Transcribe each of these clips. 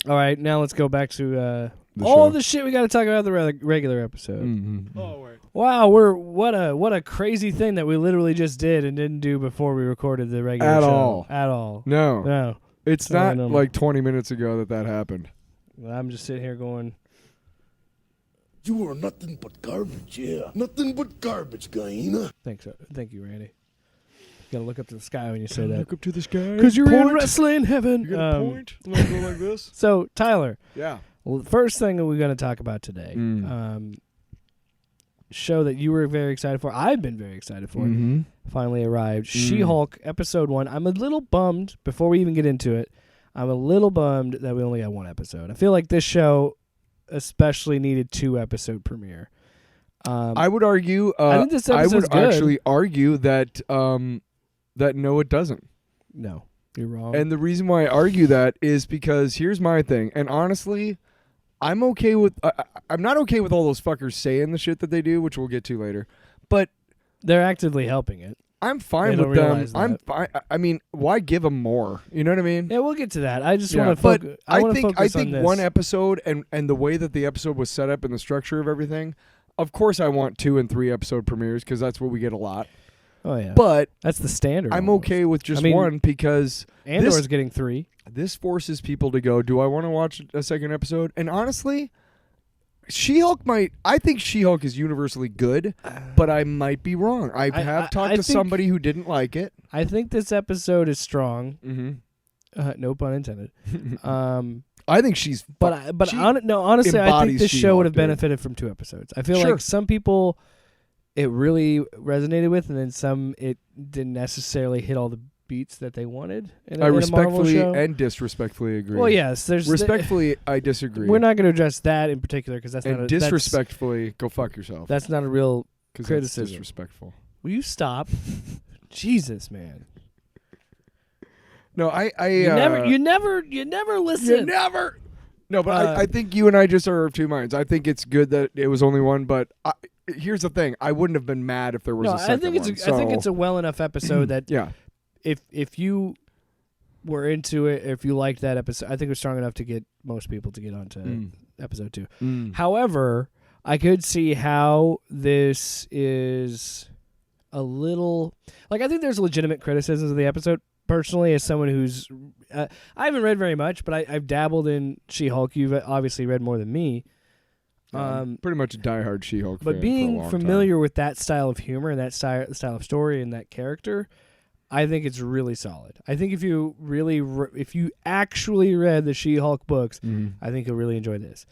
All right, now let's go back to The all show. the shit we got to talk about the regular episode. Mm-hmm. Oh, wait. Wow, what a crazy thing that we literally just did and didn't do before we recorded the regular At show. all. At all. No, No. it's Totally not normal. like 20 minutes ago that happened. I'm just sitting here going, You are nothing but garbage, yeah. Nothing but garbage, Gaina. thank you, Randy. You gotta look up to the sky when you say that. Look up to the sky. Because you're in point. wrestling heaven. You got a point. Like, go like this. So, Tyler, Yeah. well, the first thing that we're going to talk about today, show that you were very excited for, I've been very excited for, Mm-hmm. finally arrived. She-Hulk, episode 1. I'm a little bummed, before we even get into it, I'm a little bummed that we only got one episode. I feel like this show especially needed 2-episode premiere. I would argue. I think this I episode's would good. actually argue that that no, it doesn't. No, you're wrong. And the reason why I argue that is because here's my thing. And honestly, I'm okay with. I'm not okay with all those fuckers saying the shit that they do, which we'll get to later. But they're actively helping it. I'm fine They with don't them. realize I'm that. fine. I mean, why give them more? You know what I mean? Yeah, we'll get to that. I just Yeah, want to but focus. I want to think focus on this. one episode and the way that the episode was set up and the structure of everything. Of course, I want 2 and 3 episode premieres because that's what we get a lot. Oh yeah, But that's the standard. I'm almost. okay with just I mean, one because Andor's getting 3. this forces people to go, do I want to watch a second episode? And honestly, She-Hulk I think She-Hulk is universally good, but I might be wrong. I have talked I to think- somebody who didn't like it. I think this episode is strong. Mm-hmm. No pun intended. I think she's But she honestly, I think embodies this show She-Hulk, would have dude. benefited from 2 episodes. I feel Sure. like some people it really resonated with, and then some it didn't necessarily hit all the beats that they wanted. In I a Marvel respectfully show. and disrespectfully agree. Well, yes, there's Respectfully, I disagree. We're not going to address that in particular because that's and not disrespectfully, go fuck yourself. That's not a real. 'Cause criticism. That's disrespectful. Will you stop? Jesus, man. No, I You never listen. You never. No, but Uh, I think you and I just are of two minds. I think it's good that it was only one, but here's the thing: I wouldn't have been mad if there was No, a second one. I think it's a well enough episode that yeah. if you were into it, if you liked that episode, I think it was strong enough to get most people to get onto episode 2. However, I could see how this is a little like I think there's legitimate criticisms of the episode. Personally, as someone who's I haven't read very much, but I've dabbled in She-Hulk. You've obviously read more than me. Pretty much a diehard She-Hulk fan But for a being long familiar with that style of humor and that style of story and that character, I think it's really solid. I think if you really if you actually read the She-Hulk books, time. I think you'll really enjoy this.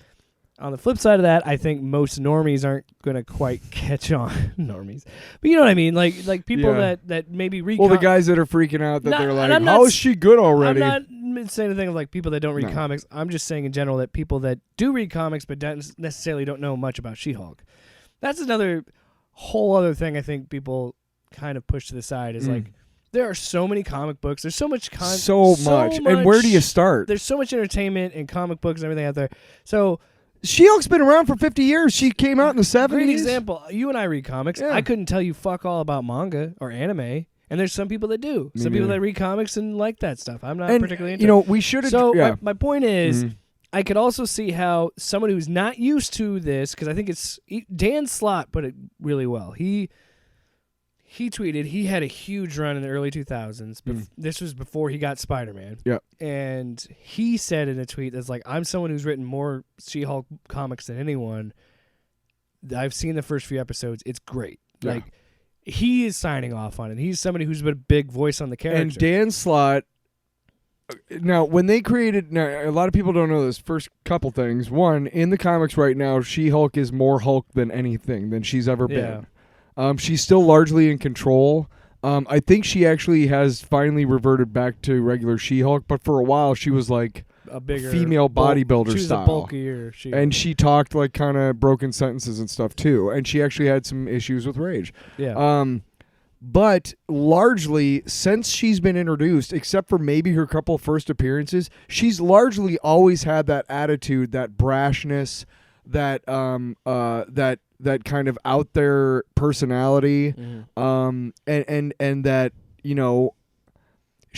On the flip side of that, I think most normies aren't going to quite catch on. Normies. But you know what I mean? Like people Yeah. that maybe read Well, the guys that are freaking out that Not- they're and like, I'm not "How is s- she good already?" I'm not saying anything of like people that don't read No. comics. I'm just saying in general that people that do read comics but don't necessarily don't know much about She-Hulk. That's another whole other thing I think people kind of push to the side is like there are so many comic books. There's so much content. so much. And where do you start? There's so much entertainment and comic books and everything out there. So She-Hulk's been around for 50 years. She came out in the 70s. great example. You and I read comics. Yeah. I couldn't tell you fuck all about manga or anime. And there's some people that do. Me Some people neither. that read comics and like that stuff. I'm not And, particularly into you know, we should have. So yeah. my point is, Mhm. I could also see how someone who's not used to this, because I think Dan Slott put it really well. He tweeted he had a huge run in the early 2000s. This was before he got Spider-Man. Yeah. And he said in a tweet that's like, I'm someone who's written more She-Hulk comics than anyone. I've seen the first few episodes. It's great. Yeah. Like, he is signing off on it. He's somebody who's been a big voice on the character. And Dan Slott. Now, when they created, a lot of people don't know this. First couple things. One, in the comics right now, She-Hulk is more Hulk than anything than she's ever been. She's still largely in control. I think she actually has finally reverted back to regular She-Hulk, but for a while she was like a bigger female bodybuilder she was style. a bulkier She-Hulk. And she talked like kind of broken sentences and stuff too. And she actually had some issues with rage. yeah. But largely, since she's been introduced, except for maybe her couple first appearances, she's largely always had that attitude, that brashness, that that kind of out there personality, and that, you know,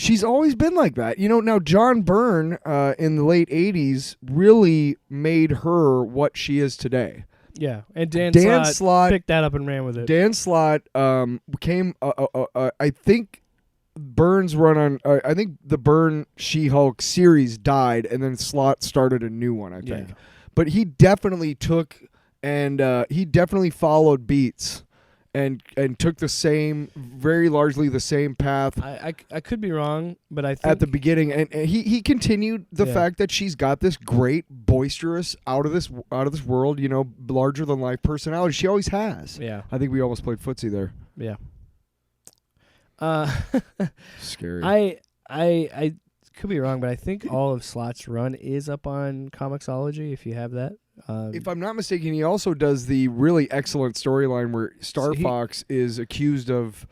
she's always been like that. Now John Byrne in the late 80s really made her what she is today. Yeah, and Dan Slott picked that up and ran with it. Dan Slott became, I think, Byrne's run on. I think the Byrne She-Hulk series died, and then Slott started a new one. I think, but he definitely took and he definitely followed beats, and took the same, very largely the same path. I could be wrong, but I think at the beginning, and he continued the fact that she's got this great, boisterous, out of this world, larger than life personality. She always has. Yeah, I think we almost played footsie there. Yeah. Scary. I could be wrong, but I think all of Slott's run is up on Comixology. If you have that. If I'm not mistaken, he also does the really excellent storyline where Star Fox is accused of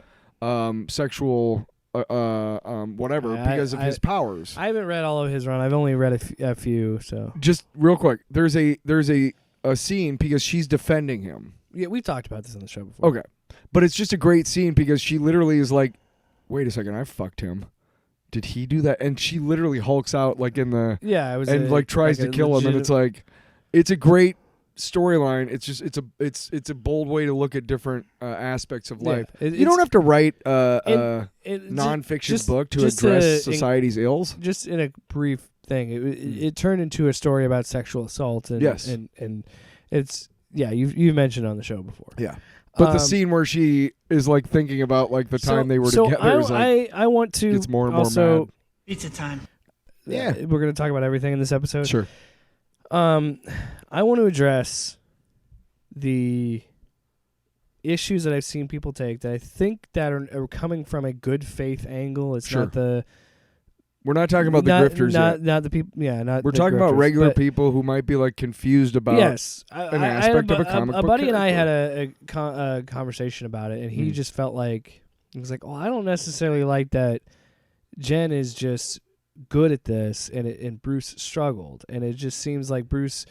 sexual whatever because of his powers. I haven't read all of his run. I've only read a few. So just real quick, there's a scene because she's defending him. Yeah, we've talked about this on the show before. Okay, but it's just a great scene because she literally is like, "Wait a second, I fucked him. Did he do that?" And she literally hulks out like in the it was and tries to kill him, and it's like. It's a great storyline. It's just it's a bold way to look at different aspects of life. You don't have to write a nonfiction book to address society's ills. Just in a brief thing, it turned into a story about sexual assault. And, yes, and it's you've mentioned on the show before. Yeah, but the scene where she is like thinking about like the time they were together is like I want to gets more and also, more mad. Pizza time. Yeah, we're gonna talk about everything in this episode. Sure. I want to address the issues that I've seen people take that I think that are coming from a good faith angle. It's not the. We're not talking about the grifters yet. Not the people. Yeah, not. We're the talking grifters, about regular people who might be like confused about. Yes, an aspect of a comic book. A buddy and I character. had a conversation about it, and he just felt like he was like, "Oh, I don't necessarily like that. Jen is just." Good at this, and Bruce struggled, and it just seems like Bruce,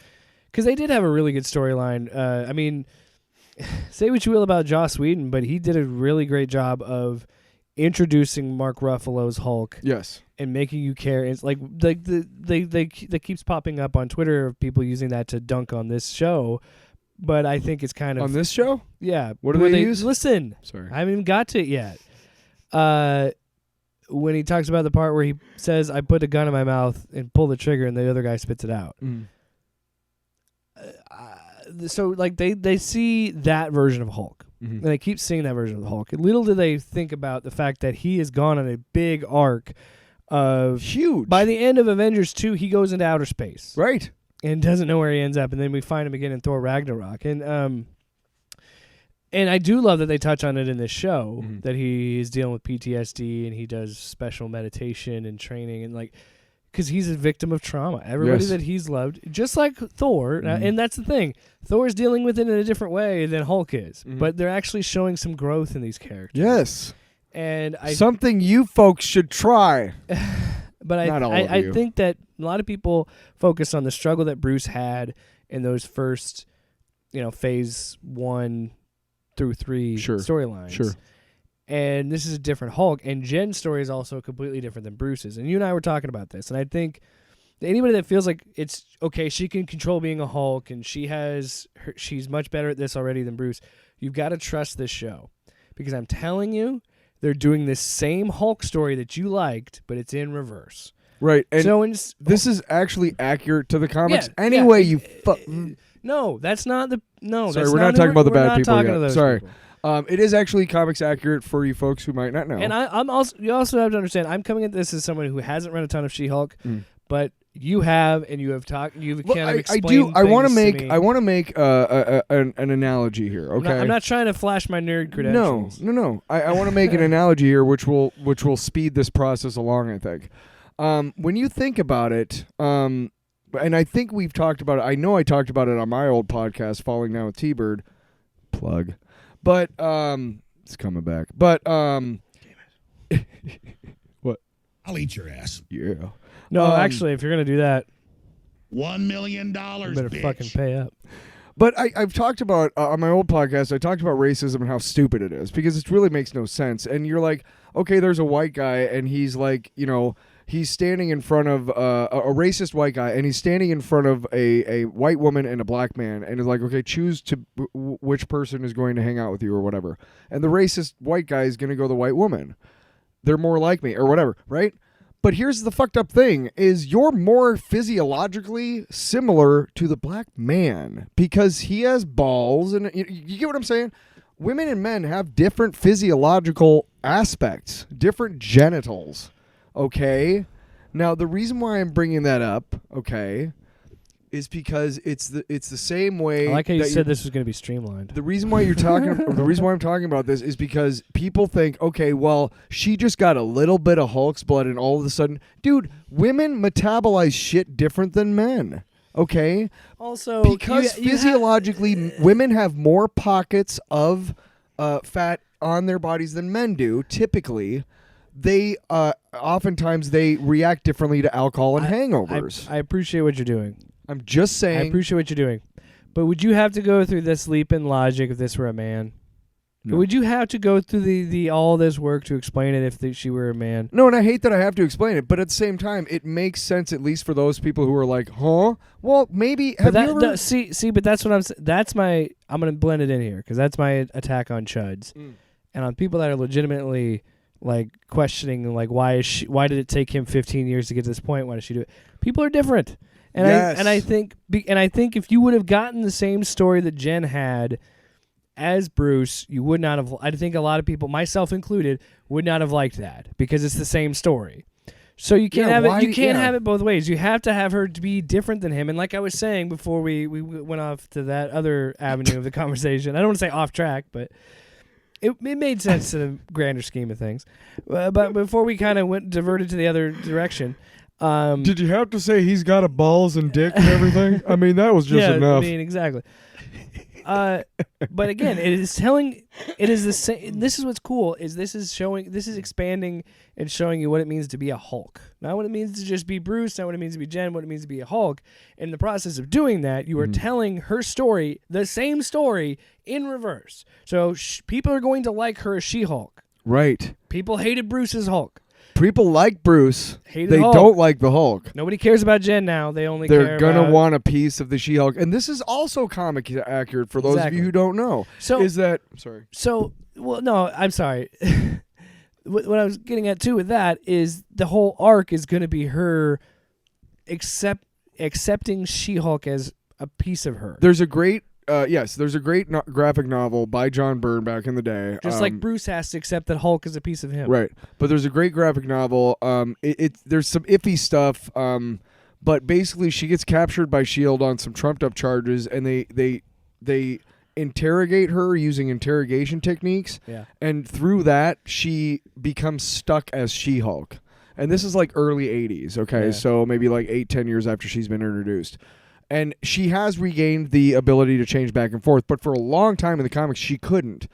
because they did have a really good storyline. I mean, say what you will about Joss Whedon, but he did a really great job of introducing Mark Ruffalo's Hulk. Yes, and making you care. It's like that keeps popping up on Twitter of people using that to dunk on this show, but I think it's kind of on this show. Yeah, what do they use? Listen, sorry, I haven't even got to it yet. When he talks about the part where he says, "I put a gun in my mouth and pull the trigger," and the other guy spits it out. So, like, they see that version of Hulk, and they keep seeing that version of the Hulk. Little do they think about the fact that he has gone on a big arc of huge. By the end of Avengers 2, he goes into outer space, right, and doesn't know where he ends up, and then we find him again in Thor Ragnarok, And I do love that they touch on it in this show, that he is dealing with PTSD and he does special meditation and training, and like, because he's a victim of trauma. Everybody that he's loved, just like Thor, and that's the thing. Thor's dealing with it in a different way than Hulk is, but they're actually showing some growth in these characters. Yes, and something you folks should try. But I think that a lot of people focus on the struggle that Bruce had in those first, phase 1 through 3 storylines. Sure. And this is a different Hulk. And Jen's story is also completely different than Bruce's. And you and I were talking about this. And I think anybody that feels like it's okay, she can control being a Hulk and she's much better at this already than Bruce, you've got to trust this show. Because I'm telling you, they're doing this same Hulk story that you liked, but it's in reverse. Right. And so this is actually accurate to the comics anyway, you No, that's not the... No, sorry, that's we're not talking about the bad people yet. Sorry. People. It is actually comics accurate for you folks who might not know. And you also have to understand, I'm coming at this as someone who hasn't read a ton of She-Hulk, but you have, and you have talked. You've kind of explained. I want to make an analogy here. Okay, I'm not trying to flash my nerd credentials. No. I want to make an analogy here, which will speed this process along. I think. When you think about it, and I think we've talked about it. I know I talked about it on my old podcast, Falling Down with T-Bird. Plug. But it's coming back. But what? I'll eat your ass. Yeah. No, actually, if you're gonna do that, $1 million. you better fucking pay up. But I've talked about, on my old podcast, I talked about racism and how stupid it is because it really makes no sense. And you're like, okay, there's a white guy and he's like, he's standing in front of a racist white guy and he's standing in front of a white woman and a black man and is like, okay, choose which person is going to hang out with you or whatever. And the racist white guy is going to go the white woman. They're more like me or whatever, right? But here's the fucked up thing is you're more physiologically similar to the black man because he has balls and you get what I'm saying? Women and men have different physiological aspects, different genitals, okay? Now, the reason why I'm bringing that up, okay, is because it's the same way. I like how you said this was going to be streamlined. The reason why the reason why I'm talking about this is because people think, okay, well, she just got a little bit of Hulk's blood, and all of a sudden, dude, women metabolize shit different than men. Okay, also because physiologically, women have more pockets of fat on their bodies than men do. Typically, they oftentimes they react differently to alcohol and hangovers. I appreciate what you're doing. I'm just saying. I appreciate what you're doing. But would you have to go through this leap in logic if this were a man? No. Would you have to go through the all this work to explain it if she were a man? No, and I hate that I have to explain it, but at the same time, it makes sense at least for those people who are like, huh? Well, maybe. Have you ever... See, but that's what I'm saying. That's my. I'm going to blend it in here because that's my attack on chuds, and on people that are legitimately like questioning like why did it take him 15 years to get to this point? Why does she do it? People are different. And yes. I think if you would have gotten the same story that Jen had as Bruce, you would not have. I think a lot of people, myself included, would not have liked that because it's the same story. So you can't have it. You can't have it both ways. You have to have her to be different than him. And like I was saying before, we went off to that other avenue of the conversation. I don't want to say off track, but it made sense to the grander scheme of things. But before we kind of diverted to the other direction. Did you have to say he's got a balls and dick and everything? I mean, that was just enough. I mean, exactly. But again, it is the same. This is what's cool this is expanding and showing you what it means to be a Hulk. Not what it means to just be Bruce, not what it means to be Jen, what it means to be a Hulk. In the process of doing that, you are telling her story, the same story, in reverse. So people are going to like her as She-Hulk. Right. People hated Bruce as Hulk. People like Bruce. They don't like the Hulk. Nobody cares about Jen now. They're gonna want a piece of the She-Hulk, and this is also comic accurate for those of you who don't know. So I'm sorry. What I was getting at too with that is the whole arc is going to be her accepting She-Hulk as a piece of her. There's a great. There's a great graphic novel by John Byrne back in the day. Just like Bruce has to accept that Hulk is a piece of him. Right. But there's a great graphic novel. There's some iffy stuff, but basically she gets captured by S.H.I.E.L.D. on some trumped-up charges, and they interrogate her using interrogation techniques, and through that, she becomes stuck as She-Hulk. And this is like early 80s, okay? So maybe like 8-10 years after she's been introduced. And she has regained the ability to change back and forth, but for a long time in the comics, she couldn't.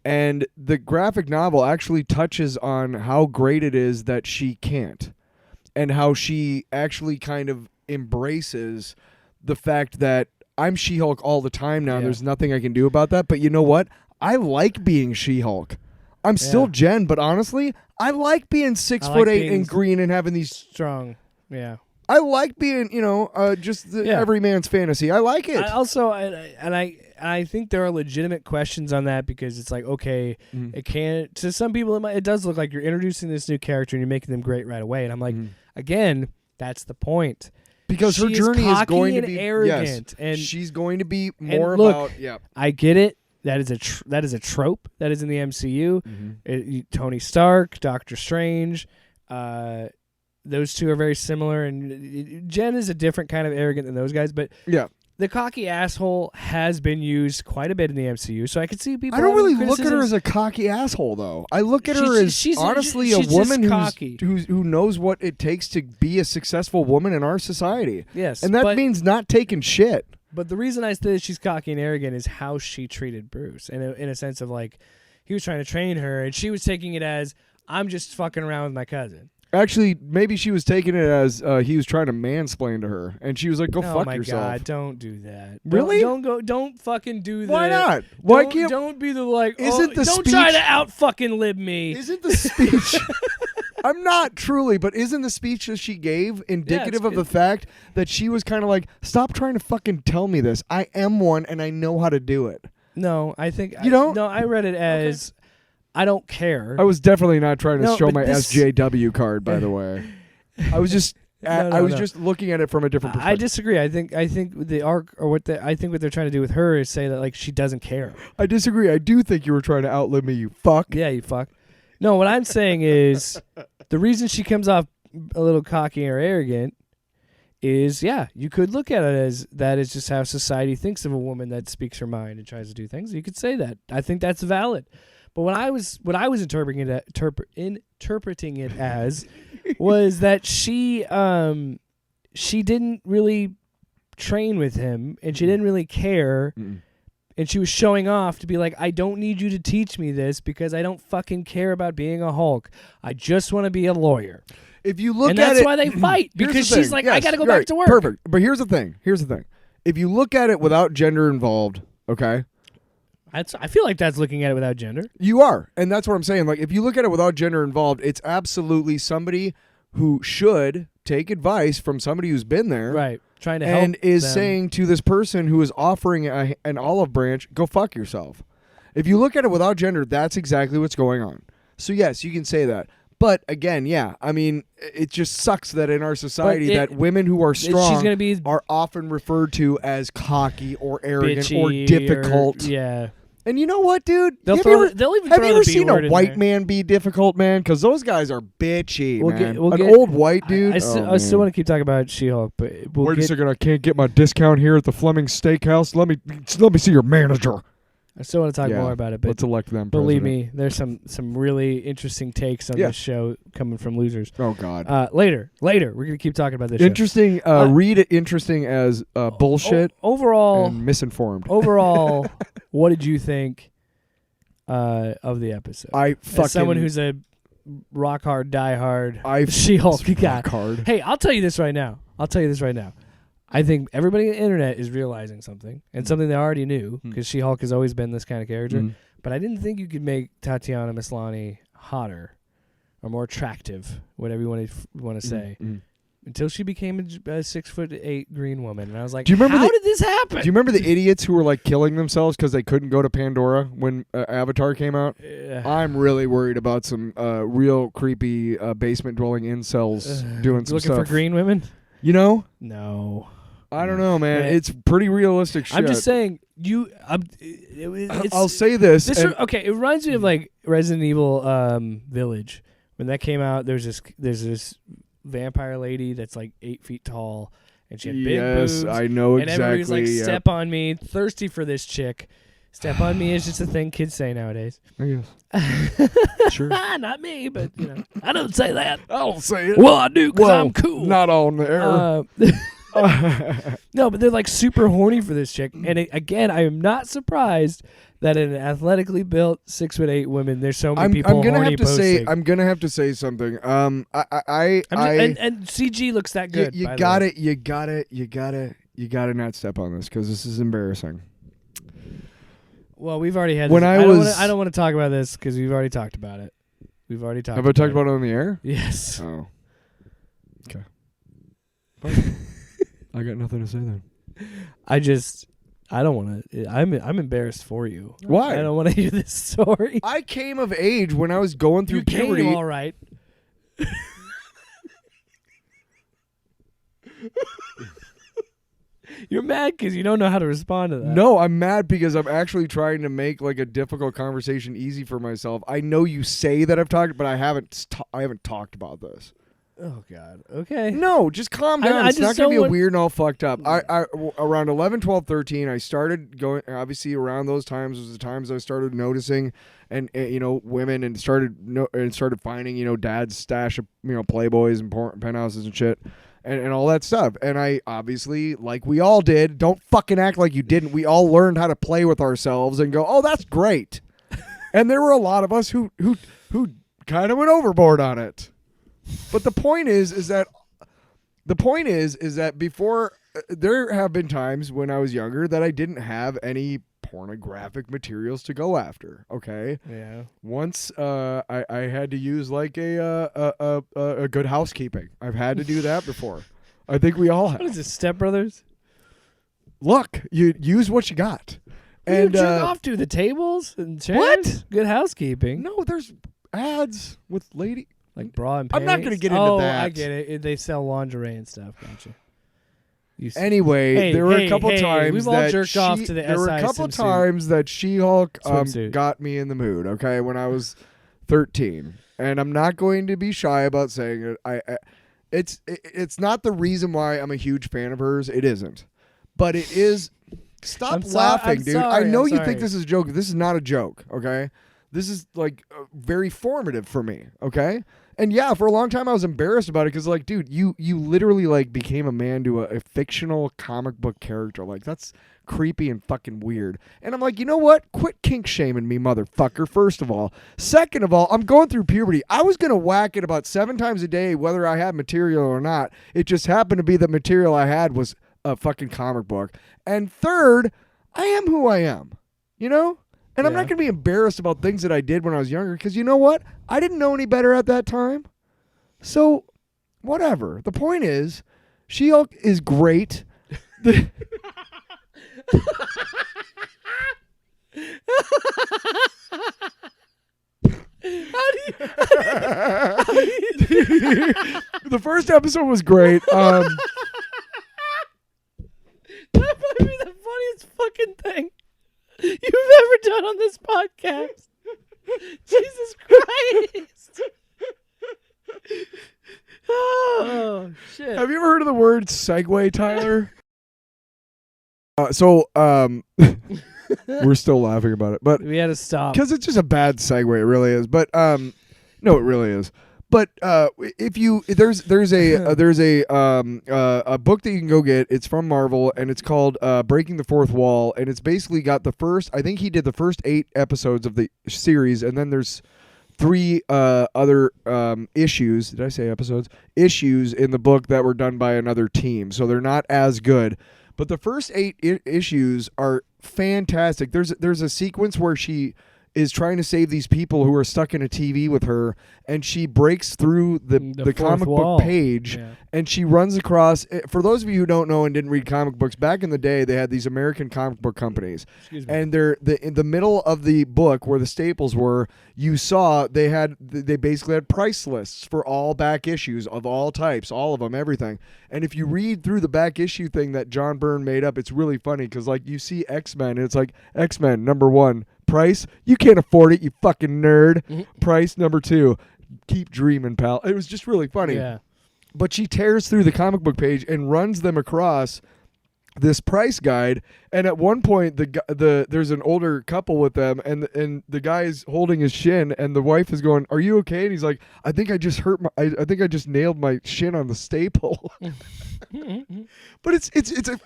And the graphic novel actually touches on how great it is that she can't, and how she actually kind of embraces the fact that I'm She-Hulk all the time now. And there's nothing I can do about that. But you know what? I like being She-Hulk. I'm still Jen, but honestly, I like being 6'8" and green and having these strong. Yeah. I like being, just every man's fantasy. I like it. I think there are legitimate questions on that because it's like, okay, it can't. To some people, it does look like you're introducing this new character and you're making them great right away. And I'm like, again, that's the point. Because her journey is going to be arrogant, and she's going to be more about. Yeah, I get it. That is a trope that is in the MCU. Tony Stark, Doctor Strange. Those two are very similar, and Jen is a different kind of arrogant than those guys. But the cocky asshole has been used quite a bit in the MCU, so I could see people. I don't really look at her as a cocky asshole, though. I look at her as honestly a woman who knows what it takes to be a successful woman in our society. Yes, and that means not taking shit. But the reason I say that she's cocky and arrogant is how she treated Bruce, and in a sense of like he was trying to train her, and she was taking it as I'm just fucking around with my cousin. Actually, maybe she was taking it as he was trying to mansplain to her, and she was like, "Go fuck yourself." Oh my god! Don't do that. Really? Don't fucking do that. Why not? Why can't? Don't be the like. Isn't the don't speech? try to out fucking lib me. Isn't the speech? I'm not truly, but isn't the speech that she gave indicative of the fact that she was kind of like, "Stop trying to fucking tell me this. I am one, and I know how to do it." No, I think You don't? No, I read it as I don't care. I was definitely not trying to No, show but my this- SJW card, by the way. I was just No, just looking at it from a different perspective. I disagree. I think the arc or what they're trying to do with her is say that like she doesn't care. I disagree. I do think you were trying to outlive me, you fuck. Yeah, you fuck. No, what I'm saying is the reason she comes off a little cocky or arrogant is, you could look at it as that is just how society thinks of a woman that speaks her mind and tries to do things. You could say that. I think that's valid. But what I was interpreting it as was that she didn't really train with him and she didn't really care. And she was showing off to be like, I don't need you to teach me this because I don't fucking care about being a Hulk. I just want to be a lawyer. If you look And at that's it, why they fight, here's because the she's thing. like, I Yes, gotta go right, back to work. Perfect. But here's the thing. If you look at it without gender involved, okay, I feel like that's looking at it without gender. you are. And that's what I'm saying. Like, if you look at it without gender involved, it's absolutely somebody who should take advice from somebody who's been there. Right. Trying to help And is them. saying to this person who is offering an olive branch, go fuck yourself. If you look at it without gender, that's exactly what's going on. So, yes, you can say that. But, again, I mean, it just sucks that in our society that women who are strong she's gonna be are often referred to as cocky or arrogant or bitchy difficult. yeah. And you know what, dude? They'll Have throw you the- they'll even have throw you the ever B seen word a in white there. man be difficult, man? Because those guys are bitchy, We'll man. get- we'll An get- old white dude. I still want to keep talking about She-Hulk, but Wait a second, I can't get my discount here at the Fleming Steakhouse. Let me see your manager. I still want to talk Yeah, more about it. But let's elect them. believe president. me, there's some really interesting takes on Yeah. this show coming from losers. Oh God. Later, we're gonna keep talking about this. show. Interesting. Read it interesting as bullshit Overall, and misinformed. overall, what did you think of the episode? I fucking. As someone who's a rock hard, die hard I She-Hulk guy. rock hard. Hey, I'll tell you this right now. I think everybody on the internet is realizing something, and something they already knew, because She-Hulk has always been this kind of character. But I didn't think you could make Tatiana Maslany hotter or more attractive, whatever you want to say, until she became a 6'8" green woman. And I was like, Do you remember how the- did this happen? Do you remember the idiots who were like killing themselves because they couldn't go to Pandora when Avatar came out? I'm really worried about some real creepy basement dwelling incels doing some looking stuff. for green women? You know? No. I don't know, man. Man. It's pretty realistic shit. I'm just saying, I'll say this. Okay, it reminds me of like Resident Evil Village. When that came out, there's this vampire lady that's like 8 feet tall, and she had big boobs. I know and everybody was like, exactly. Yeah. "Step on me," thirsty for this chick. Step on me is just a thing kids say nowadays. I guess. Sure. Not me, but I don't say that. I'll say it. Well, I do because Well, I'm cool. Not on the air. No, but they're like super horny for this chick. And again, I am not surprised that in an athletically built 6'8" woman, there's so many people I'm gonna horny have to posting. say. I'm gonna have to say something. And CG looks that good. You by the got way. it. You got to not step on this because this is embarrassing. Well, we've already had. When this. I I don't want to talk about this because we've already talked about it. We've already talked. Have I talked about it on the air? Yes. Oh. Okay. Fine. I got nothing to say then. I don't want to. I'm embarrassed for you. Why? I don't want to hear this story. I came of age when I was going through You puberty. came all right. You're mad because you don't know how to respond to that. No, I'm mad because I'm actually trying to make like a difficult conversation easy for myself. I know you say that I've talked, but I haven't talked about this. Oh God. Okay. No, just calm down. I It's not just going to be don't a want- weird and all fucked up. Around 11, 12, 13, I started going, obviously around those times was the times I started noticing and women and started finding, dad's stash of, Playboys and penthouses and shit. And all that stuff. And I obviously, like we all did, don't fucking act like you didn't. We all learned how to play with ourselves and go, oh, that's great. And there were a lot of us who kind of went overboard on it. But the point is that before there have been times when I was younger that I didn't have any pornographic materials to go after. Okay. Yeah. Once I had to use like a Good Housekeeping. I've had to do that before. I think we all have. What is this, Step Brothers? Look, you use what you got. And you jerk off to the tables and chairs? What? Good Housekeeping. No, there's ads with lady. Like bra and I'm panties? not going to get into that. I get it. They sell lingerie and stuff. Gotcha. Anyway, there were a couple times we've all that jerked off to the there were a SI couple swimsuit. times that She-Hulk Swimsuit. got me in the mood. Okay, when I was 13, and I'm not going to be shy about saying it. It's not the reason why I'm a huge fan of hers. It isn't, but it is. Stop laughing, dude. I know you think this is a joke. This is not a joke. Okay, this is like very formative for me. Okay. And yeah, for a long time I was embarrassed about it because, like, dude, you literally like became a man to a fictional comic book character. Like, that's creepy and fucking weird. And I'm like, you know what? Quit kink shaming me, motherfucker. First of all, second of all, I'm going through puberty. I was gonna whack it about 7 times a day, whether I had material or not. It just happened to be the material I had was a fucking comic book. And third, I am who I am. You know. And I'm not going to be embarrassed about things that I did when I was younger because you know what? I didn't know any better at that time. So, whatever. The point is, She-Hulk is great. The first episode was great. That might be the funniest fucking thing you've ever done on this podcast. Jesus Christ. Oh, shit. Have you ever heard of the word segue, Tyler? We're still laughing about it, but We had to stop. because it's just a bad segue. It really is. But no, it really is. But if you there's a book that you can go get. It's from Marvel and it's called Breaking the Fourth Wall, and it's basically got the first. I think he did the first 8 episodes of the series, and then there's 3 other issues. Did I say episodes? Issues in the book that were done by another team, so they're not as good. But the first 8 issues are fantastic. There's a sequence where she is trying to save these people who are stuck in a TV with her, and she breaks through the comic book page, and she runs across. For those of you who don't know and didn't read comic books, back in the day, they had these American comic book companies, and they're in the middle of the book where the staples were. You saw they basically had price lists for all back issues of all types, all of them, everything. And if you read through the back issue thing that John Byrne made up, it's really funny because like you see X-Men, and it's like X-Men #1. Price, you can't afford it, you fucking nerd. Price #2, keep dreaming, pal. It was just really funny. Yeah. But she tears through the comic book page and runs them across this price guide. And at one point, there's an older couple with them, and the guy is holding his shin, and the wife is going, "Are you okay?" And he's like, "I think I just I think I just nailed my shin on the staple." But it's a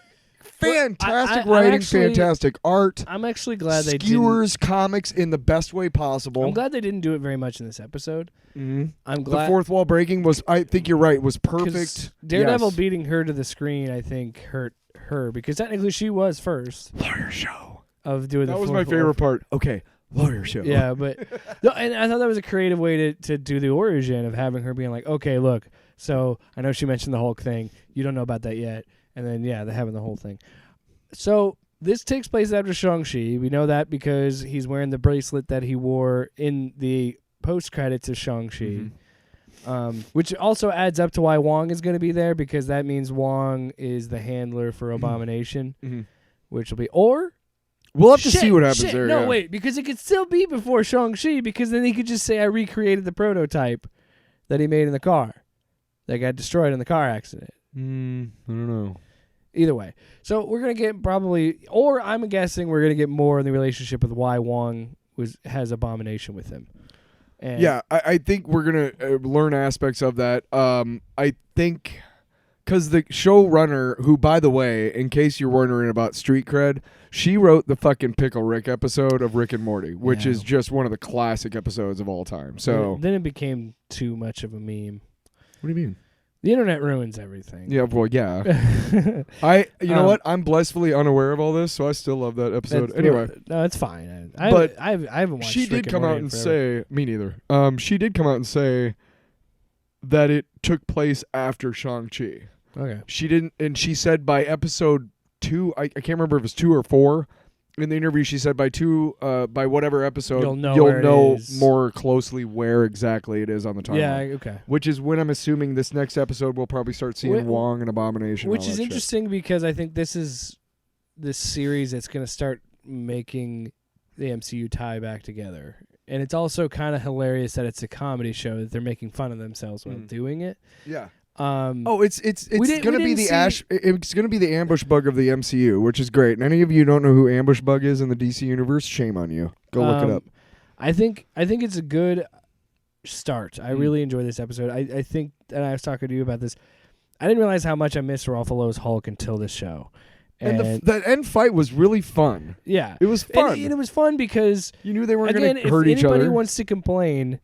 fantastic writing, fantastic art. I'm actually glad they skewers comics in the best way possible. I'm glad they didn't do it very much in this episode. Mm-hmm. I'm glad the fourth wall breaking was. I think you're right. Was perfect. Daredevil beating her to the screen, I think, hurt her because technically she was first. Lawyer show of doing that was my favorite part. Okay, lawyer show. Yeah, but no, and I thought that was a creative way to do the origin of having her being like, okay, look. So I know she mentioned the Hulk thing. You don't know about that yet. And then, they're having the whole thing. So this takes place after Shang-Chi. We know that because he's wearing the bracelet that he wore in the post-credits of Shang-Chi, which also adds up to why Wong is going to be there because that means Wong is the handler for Abomination, which will be... Or... We'll have to see what happens there. No, wait, because it could still be before Shang-Chi because then he could just say, I recreated the prototype that he made in the car that got destroyed in the car accident. I don't know. Either way. So we're going to get probably, or I'm guessing we're going to get more in the relationship with why Wong has Abomination with him. And yeah, I think we're going to learn aspects of that. I think, because the showrunner, who, by the way, in case you're wondering about street cred, she wrote the fucking Pickle Rick episode of Rick and Morty, which is just one of the classic episodes of all time. So then it became too much of a meme. What do you mean? The internet ruins everything. Yeah, well, yeah. You know what? I'm blissfully unaware of all this, so I still love that episode. Anyway, no, it's fine. But I haven't watched. She did Rick come and out Morty and forever. say, me neither. She did come out and say that it took place after Shang-Chi. Okay. She didn't, and she said by episode 2, I can't remember if it was 2 or 4. In the interview, she said by whatever episode, You'll know more closely where exactly it is on the timeline. Yeah. Okay. Which is when I'm assuming this next episode we'll probably start seeing Wong and Abomination. Which and all is that interesting because I think this is this series that's going to start making the MCU tie back together. And it's also kind of hilarious that it's a comedy show that they're making fun of themselves while doing it. shit. Yeah. It's gonna be the it's gonna be the ambush bug of the MCU, which is great. And any of you don't know who ambush bug is in the DC universe, shame on you. Go look it up. I think it's a good start. I really enjoy this episode. I think, and I was talking to you about this, I didn't realize how much I missed Ruffalo's Hulk until this show. And the end fight was really fun. Yeah. It was fun. And it was fun because you knew they weren't going to hurt each other. If anybody wants to complain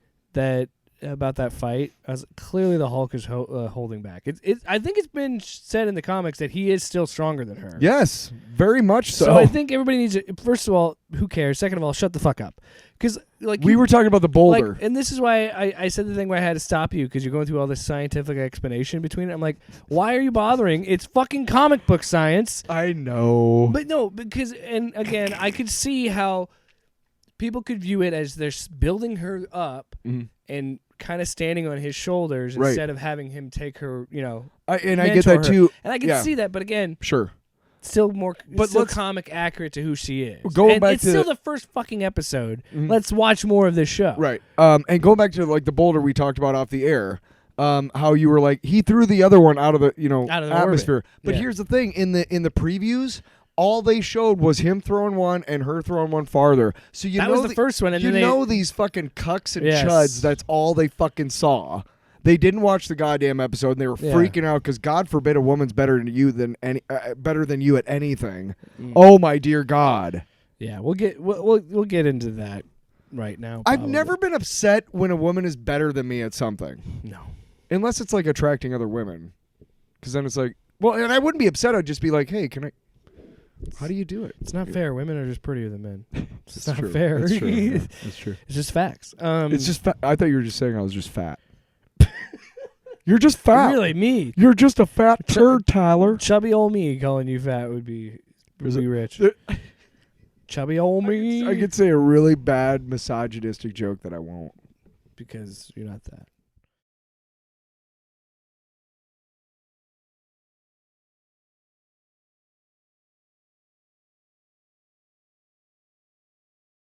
about that fight, clearly the Hulk is holding back. I think it's been said in the comics that he is still stronger than her. Yes, very much so. So I think everybody needs to, first of all, who cares? Second of all, shut the fuck up. Because we were talking about the boulder. And this is why I said the thing where I had to stop you, because you're going through all this scientific explanation between it. I'm like, why are you bothering? It's fucking comic book science. I know. But no, because, and again, I could see how people could view it as they're building her up and kind of standing on his shoulders instead of having him take her, I get that too. And I can see that, but again, sure. Still comic accurate to who she is. It's still the first fucking episode. Let's watch more of this show. Right. And going back to like the boulder we talked about off the air, how you were like he threw the other one out of the out of the atmosphere. orbit. But here's the thing: in the previews, all they showed was him throwing one and her throwing one farther. So that was the first one, and then these fucking cucks and chuds. That's all they fucking saw. They didn't watch the goddamn episode, and they were freaking out because God forbid a woman's better than you at anything. Oh my dear God! Yeah, we'll get into that right now. I've never been upset when a woman is better than me at something. No, unless it's like attracting other women, because then it's like, well, and I wouldn't be upset. I'd just be like, hey, can I? How do you do it? It's not fair. Women are just prettier than men. It's not true. fair. That's true. Yeah, that's true. It's just facts. It's just. I thought you were just saying I was just fat. You're just fat. Really, me. You're just a fat turd, Tyler. Chubby old me calling you fat would be rich. Chubby old me. I could say a really bad misogynistic joke that I won't. Because you're not that.